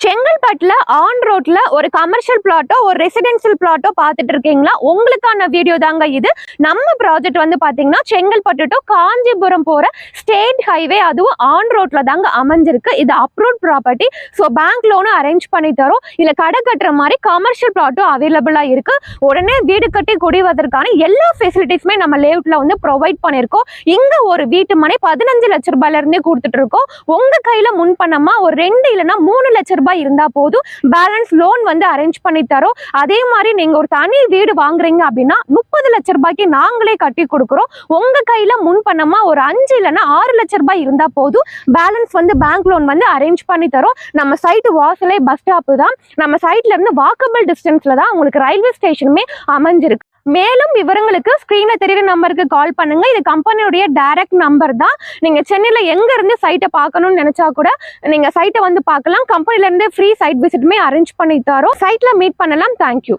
செங்கல்பட்டுல on ரோட்ல ஒரு commercial Plato ஒரு ரெசிடென்சியல் பிளாட்டோ பார்த்துட்டு இருக்கீங்களா? உங்களுக்கான வீடியோ தாங்க இது. நம்ம ப்ராஜெக்ட் வந்து பாத்தீங்கன்னா செங்கல்பட்டு டு காஞ்சிபுரம் போற ஸ்டேட் ஹைவே, அதுவும் ஆன் ரோட்ல தாங்க அமைஞ்சிருக்கு. இது அப்ரூவ்ட் ப்ராப்பர்ட்டி. ஸோ பேங்க் லோனும் அரேஞ்ச் பண்ணி தரோம். இல்ல கடை கட்டுற மாதிரி கமர்ஷியல் பிளாட்டும் அவைலபிளா இருக்கு. உடனே வீடு கட்டி குடிவதற்கான எல்லா ஃபெசிலிட்டிஸுமே நம்ம லேஅவுட்ல வந்து ப்ரொவைட் பண்ணிருக்கோம். இங்க ஒரு வீட்டு மனை 15 லட்ச ரூபாயில இருந்தே கொடுத்துட்டு இருக்கோம். உங்க கையில முன்பணமா ஒரு 2 இல்லைன்னா 3 லட்ச ரூபாய் இருந்தா போதும், பேலன்ஸ் லோன் வந்து அரேஞ்ச் பண்ணி தரோம். அதே மாதிரி நீங்க ஒரு தனி வீடு வாங்குறீங்க அப்படின்னா 30 லட்ச ரூபாய்க்கு நாங்களே கட்டி கொடுக்குறோம். உங்க கையில முன்பணமா ஒரு 5 இல்லைன்னா 6 லட்ச ரூபாய் இருந்தா போதும், பேலன்ஸ் வந்து பேங்க் லோன் வந்து அரேஞ்ச் பண்ணி தரோம். நம்ம சைட் வாசலே பஸ் ஸ்டாப் தான். நம்ம சைட்ல இருந்து வாக்கபிள் டிஸ்டன்ஸ்ல தான் உங்களுக்கு ரயில்வே ஸ்டேஷனுமே அமைஞ்சிருக்கு. மேலும் விவரங்களுக்கு ஸ்கிரீன்ல தெரியுற நம்பருக்கு கால் பண்ணுங்க. இது கம்பெனியுடைய டைரக்ட் நம்பர் தான். நீங்க சென்னையில எங்க இருந்து சைட்டை பார்க்கணும்னு நினைச்சா கூட நீங்க சைட்டை வந்து பார்க்கலாம். கம்பெனில இருந்து ஃப்ரீ சைட் விசிட்டுமே அரேஞ்ச் பண்ணி தரோம். சைட்ல மீட் பண்ணலாம். தேங்க்யூ.